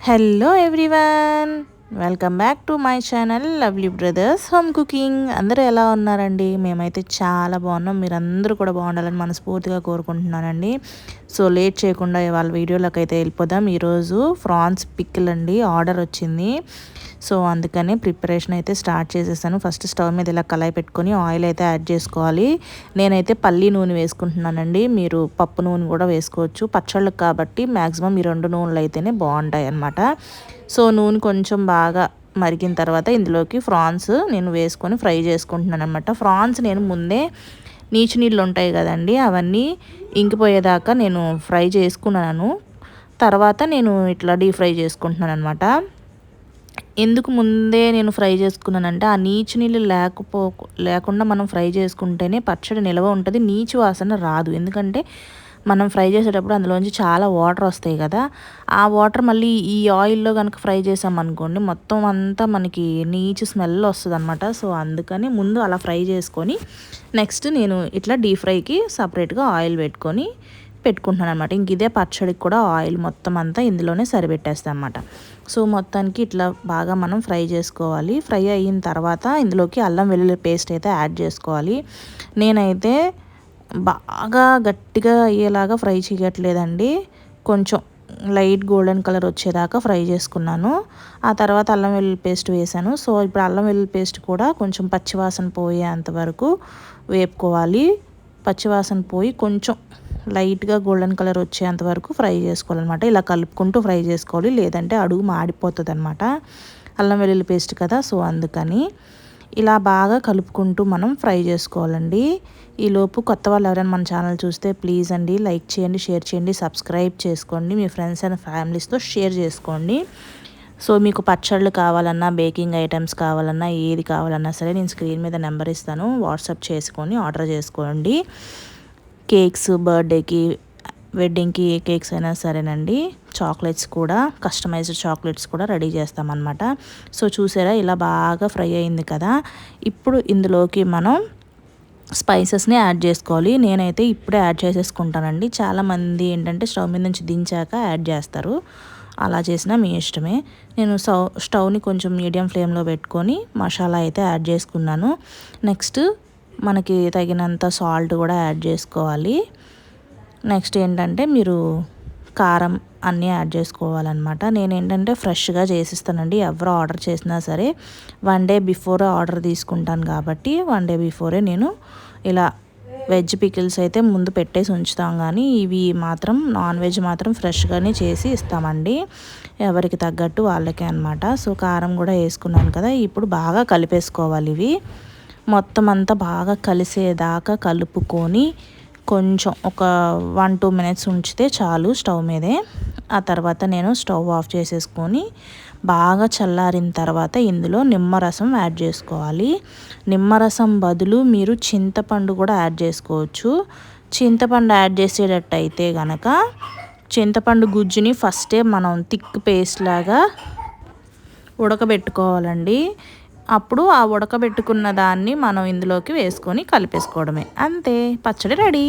Hello everyone, welcome back to my channel lovely brothers home cooking. అందరూ ఎలా ఉన్నారండి? మేమైతే చాలా బాగున్నాం. మీరందరూ కూడా బాగుండాలని మనస్ఫూర్తిగా కోరుకుంటున్నానండి. సో లేట్ చేయకుండా వాళ్ళ వీడియోలోకి అయితే వెళ్ళిపోదాం. ఈరోజు ఫ్రాన్స్ పికిల్ అండి ఆర్డర్ వచ్చింది. సో అందుకనే ప్రిపరేషన్ అయితే స్టార్ట్ చేసేసాను. ఫస్ట్ స్టవ్ మీద ఇలా కళాయి పెట్టుకొని ఆయిల్ అయితే యాడ్ చేసుకోవాలి. నేనైతే పల్లి నూనె వేసుకుంటున్నానండి. మీరు పప్పు నూనె కూడా వేసుకోవచ్చు. పచ్చళ్ళకి కాబట్టి మ్యాక్సిమం ఈ రెండు నూనెలు అయితేనే బాగుంటాయి అన్నమాట. సో నూనె కొంచెం బాగా మరిగిన తర్వాత ఇందులోకి ఫ్రాన్స్ నేను వేసుకొని ఫ్రై చేసుకుంటున్నాను అనమాట. ఫ్రాన్స్ నేను ముందే నీచు నీళ్ళు ఉంటాయి కదండి, అవన్నీ ఇంకిపోయేదాకా నేను ఫ్రై చేసుకున్నాను. తర్వాత నేను ఇట్లా డీప్ ఫ్రై చేసుకుంటున్నాను అనమాట. ఎందుకు ముందే నేను ఫ్రై చేసుకున్నానంటే ఆ నీచు నీళ్ళు లేకుండా మనం ఫ్రై చేసుకుంటేనే పచ్చడి నిల్వ ఉంటుంది, నీచు వాసన రాదు. ఎందుకంటే మనం ఫ్రై చేసేటప్పుడు అందులోంచి చాలా వాటర్ వస్తాయి కదా, ఆ వాటర్ మళ్ళీ ఈ ఆయిల్లో కనుక ఫ్రై చేసామనుకోండి మొత్తం అంతా మనకి నీచు స్మెల్ వస్తుంది అనమాట. సో అందుకని ముందు అలా ఫ్రై చేసుకొని నెక్స్ట్ నేను ఇట్లా డీప్ ఫ్రైకి సపరేట్గా ఆయిల్ పెట్టుకుంటున్నాను అనమాట. ఇంక ఇదే పచ్చడికి కూడా ఆయిల్ మొత్తం అంతా ఇందులోనే సరిపెట్టేస్తాను అనమాట. సో మొత్తానికి ఇట్లా బాగా మనం ఫ్రై చేసుకోవాలి. ఫ్రై అయిన తర్వాత ఇందులోకి అల్లం వెల్లుల్లి పేస్ట్ అయితే యాడ్ చేసుకోవాలి. నేనైతే బాగా గట్టిగా అయ్యేలాగా ఫ్రై చేయట్లేదండి, కొంచెం లైట్ గోల్డెన్ కలర్ వచ్చేదాకా ఫ్రై చేసుకున్నాను. ఆ తర్వాత అల్లం వెల్లుల్లి పేస్ట్ వేసాను. సో ఇప్పుడు అల్లం వెల్లుల్లి పేస్ట్ కూడా కొంచెం పచ్చివాసన పోయేంత వరకు వేపుకోవాలి. పచ్చివాసన పోయి కొంచెం లైట్గా గోల్డెన్ కలర్ వచ్చేంత వరకు ఫ్రై చేసుకోవాలన్నమాట. ఇలా కలుపుకుంటూ ఫ్రై చేసుకోవాలి, లేదంటే అడుగు మాడిపోతుంది అనమాట. అల్లం వెల్లుల్లి పేస్ట్ కదా, సో అందుకని ఇలా బాగా కలుపుకుంటూ మనం ఫ్రై చేసుకోవాలండి. ఈలోపు కొత్త వాళ్ళు ఎవరైనా మన ఛానల్ చూస్తే ప్లీజ్ అండి లైక్ చేయండి, షేర్ చేయండి, సబ్స్క్రైబ్ చేసుకోండి, మీ ఫ్రెండ్స్ అండ్ ఫ్యామిలీస్తో షేర్ చేసుకోండి. సో మీకు పచ్చళ్ళు కావాలన్నా, బేకింగ్ ఐటమ్స్ కావాలన్నా, ఏది కావాలన్నా సరే నేను స్క్రీన్ మీద నెంబర్ ఇస్తాను, వాట్సాప్ చేసుకొని ఆర్డర్ చేసుకోండి. కేక్స్, బర్త్డేకి, వెడ్డింగ్కి ఏ కేక్స్ అయినా సరేనండి. చాక్లెట్స్ కూడా, కస్టమైజ్డ్ చాక్లెట్స్ కూడా రెడీ చేస్తామన్నమాట. సో చూసారా ఇలా బాగా ఫ్రై అయింది కదా, ఇప్పుడు ఇందులోకి మనం స్పైసెస్ని యాడ్ చేసుకోవాలి. నేనైతే ఇప్పుడే యాడ్ చేసేసుకుంటానండి. చాలామంది ఏంటంటే స్టవ్ మీద నుంచి దించాక యాడ్ చేస్తారు, అలా చేసినా మీ ఇష్టమే. నేను స్టవ్ని కొంచెం మీడియం ఫ్లేమ్లో పెట్టుకొని మసాలా అయితే యాడ్ చేసుకున్నాను. నెక్స్ట్ మనకి తగినంత సాల్ట్ కూడా యాడ్ చేసుకోవాలి. నెక్స్ట్ ఏంటంటే మీరు కారం అన్నీ యాడ్ చేసుకోవాలన్నమాట. నేను ఏంటంటే ఫ్రెష్గా చేసిస్తానండి. ఎవరు ఆర్డర్ చేసినా సరే 1 డే బిఫోర్ ఆర్డర్ తీసుకుంటాను కాబట్టి 1 డే బిఫోరే నేను ఇలా వెజ్ పికిల్స్ అయితే ముందు పెట్టేసి ఉంచుతాం, కానీ ఇవి మాత్రం నాన్ వెజ్ మాత్రం ఫ్రెష్గానే చేసి ఇస్తామండి, ఎవరికి తగ్గట్టు వాళ్ళకే అనమాట. సో కారం కూడా వేసుకున్నాను కదా, ఇప్పుడు బాగా కలిపేసుకోవాలి. ఇవి మొత్తం అంతా బాగా కలిసేదాకా కలుపుకొని కొంచెం ఒక 1-2 మినిట్స్ ఉంచితే చాలు స్టవ్ మీదే. ఆ తర్వాత నేను స్టవ్ ఆఫ్ చేసేసుకొని బాగా చల్లారిన తర్వాత ఇందులో నిమ్మరసం యాడ్ చేసుకోవాలి. నిమ్మరసం బదులు మీరు చింతపండు కూడా యాడ్ చేసుకోవచ్చు. చింతపండు యాడ్ చేసేటట్టయితే కనుక చింతపండు గుజ్జుని ఫస్టే మనం థిక్ పేస్ట్ లాగా ఉడకబెట్టుకోవాలండి. అప్పుడు ఆ ఉడకబెట్టుకున్న దాన్ని మనం ఇందులోకి వేసుకొని కలిపేసుకోవడమే, అంతే, పచ్చడి రెడీ.